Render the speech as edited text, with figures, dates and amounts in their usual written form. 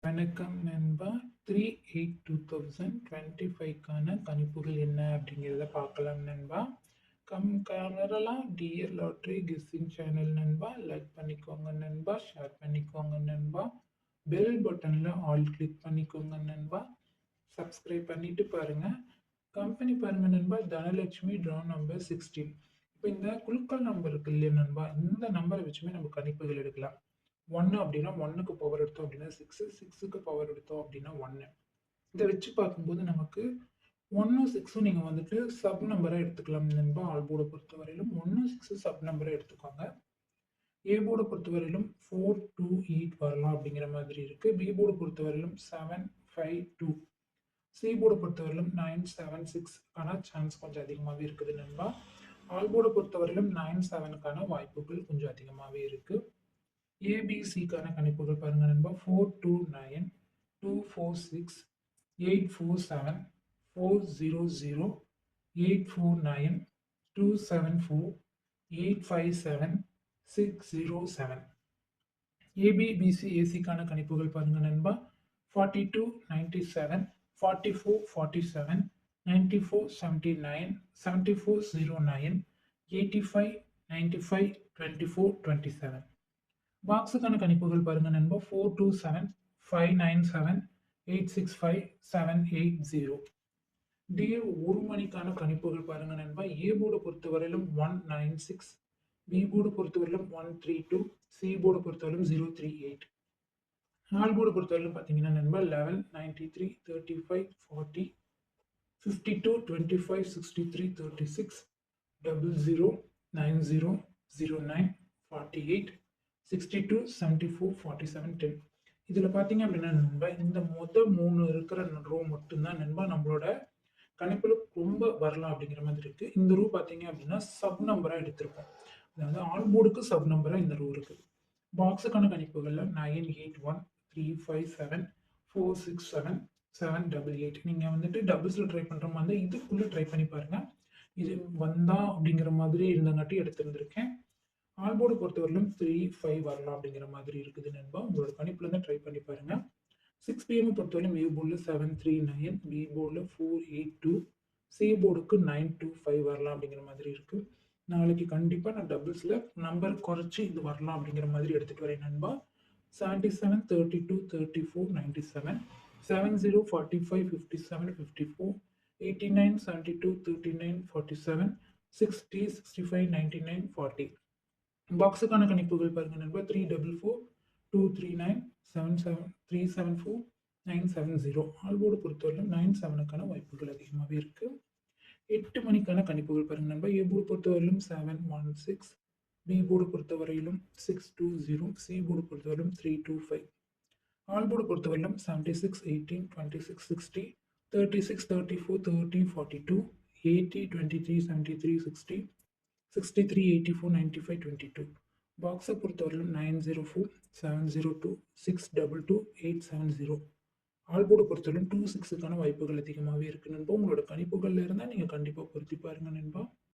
வணக்கம் நண்பா. 3/8/2025க்கான கணிப்புகள் என்ன அப்படிங்கிறத பார்க்கலாம் நண்பா. Kerala dear lottery guessing channel நண்பா. லைக் பண்ணிக்கோங்க நண்பா, ஷேர் பண்ணிக்கோங்க நண்பா, பெல் பட்டனில் ஆல் கிளிக் பண்ணிக்கோங்க நண்பா, சப்ஸ்கிரைப் பண்ணிட்டு பாருங்க. கம்பெனி பாருங்க நண்பா, தனலட்சுமி ட்ரா நம்பர் 16. இப்போ இந்த குலுக்கல் நம்பர் இருக்கு இல்லையா நண்பா, இந்த நம்பரை வச்சுமே நம்ம கணிப்புகள் எடுக்கலாம். 1 அப்படின்னா 1க்கு பவர் எடுத்தோம் அப்படின்னா 6, 6க்கு பவர் எடுத்தோம் அப்படின்னா 1. இதை வச்சு பார்க்கும்போது நமக்கு 1ம் 6ம் நீங்கள் வந்துட்டு சப் நம்பராக எடுத்துக்கலாம் நண்பா. ஆல் போர்டை பொறுத்தவரையிலும் 1, 6 சப் நம்பரை எடுத்துக்கோங்க. ஏ போர்டை பொறுத்தவரையிலும் 4, 2, 8 வரலாம் அப்படிங்கிற மாதிரி இருக்கு. பி போர்டை பொறுத்தவரையிலும் 7, 5, 2. சி போர்டை பொறுத்தவரையிலும் 9, 7, 6 ஆனால் சான்ஸ் கொஞ்சம் அதிகமாகவே இருக்குது நண்பா. ஆல் போர்டை பொறுத்தவரையிலும் 9, 7க்கான வாய்ப்புகள் கொஞ்சம் அதிகமாகவே இருக்கு. ஏபிசிக்கான கணிப்புகள் பாருங்க நண்பா. 4, 2, 9, 2, 4, 6, 8, 4, 7, 4, 0, 0, 8, 4, 9, 2, 7, 4, 8, 5, 7, 6, 0, 7. ஏபிபிசி ஏசிக்கான கணிப்புகள் பாருங்க நண்பா. 42, 97, 44, 47, 94, 79, 74, 09, 85, 95, 24, 27. பாக்ஸுக்கான கணிப்புகள் பாருங்க நண்பா. 427, 597, 865, 780. டிஏ ஒரு மணிக்கான கணிப்புகள் பாருங்க நண்பா. ஏ போர்டை பொறுத்தவரையிலும் 196, பி போர்டை பொறுத்தவரையிலும் 132, சி போர்டை பொறுத்தவரையிலும் 038. ஆல் போர்டை பொறுத்தவரையிலும் பார்த்தீங்கன்னா நண்பா 11, 93, 35, 40, 52, 25, 63, 36, 00, 90, 09, 48, 62, 74, 47, 10. இதில் பார்த்தீங்க அப்படின்னா நண்பா, இந்த மொதல் 3 இருக்கிற ரோ மட்டும்தான் நண்பா நம்மளோட கணிப்பில் ரொம்ப வரலாம் அப்படிங்கிற மாதிரி இருக்கு. இந்த ரூ பார்த்தீங்க அப்படின்னா சப் நம்பராக எடுத்திருப்போம். அதாவது ஆல் போர்டுக்கு சப் நம்பராக இந்த ரூ இருக்கு. பாக்ஸுக்கான கணிப்புகளில் 981, 357, 467, 788. நீங்கள் வந்துட்டு டபுள்ஸில் ட்ரை பண்ணுற மாதிரி இதுக்குள்ளே ட்ரை பண்ணி பாருங்க. இது வந்தா அப்படிங்கிற மாதிரி இருந்தங்காட்டி எடுத்திருந்திருக்கேன். ஆல் போர்டு பொறுத்தவரையிலும் 3, 5 வரலாம் அப்படிங்கிற மாதிரி இருக்குது நண்பா. உங்களோட கணிப்புல இருந்து ட்ரை பண்ணி பாருங்க. 6 PM பொறுத்தவரையிலும் ஏ போர்டில் 739, பி போர்டில் 482, சி போர்டுக்கு 925 வரலாம் அப்படிங்கிற மாதிரி இருக்கு. நாளைக்கு கண்டிப்பாக நான் டபுள்ஸில் நம்பர் குறைச்சி இது வரலாம் அப்படிங்கிற மாதிரி எடுத்துகிட்டு வரேன் நண்பா. 77, 32, 34, 97, 70, 45, 57, 54, 89, 72, 39, 47, 60, 65, 99, 40. பாக்ஸுக்கான கணிப்புகள் பாருங்க நண்பா. 344, 239, 77, 374, 970. ஆல் போர்டு பொறுத்தவரையிலும் 97க்கான வாய்ப்புகள் அதிகமாகவே இருக்கு. 8 மணிக்கான கணிப்புகள் பாருங்க நண்பா. ஏ போர்டு பொறுத்தவரையிலும் 716, பி போர்டு பொறுத்தவரையிலும் 620, சி போர்டு பொறுத்தவரையிலும் 325. ஆல் போர்டு பொறுத்தவரையிலும் 76, 18, 26, 60, 36, 34, 30, 42, 80, 23, 73, 60, 63, 84, 95, 22. பாக்ஸை பொறுத்தவரையிலும் 904, 702, 622, 870. ஆல் போர்டு பொறுத்தவரையிலும் 26க்கான வாய்ப்புகள் அதிகமாகவே இருக்கு நண்பா. உங்களோட கணிப்புகள்ல இருந்தால் நீங்கள் கண்டிப்பாக பொருத்தி பாருங்க நண்பா.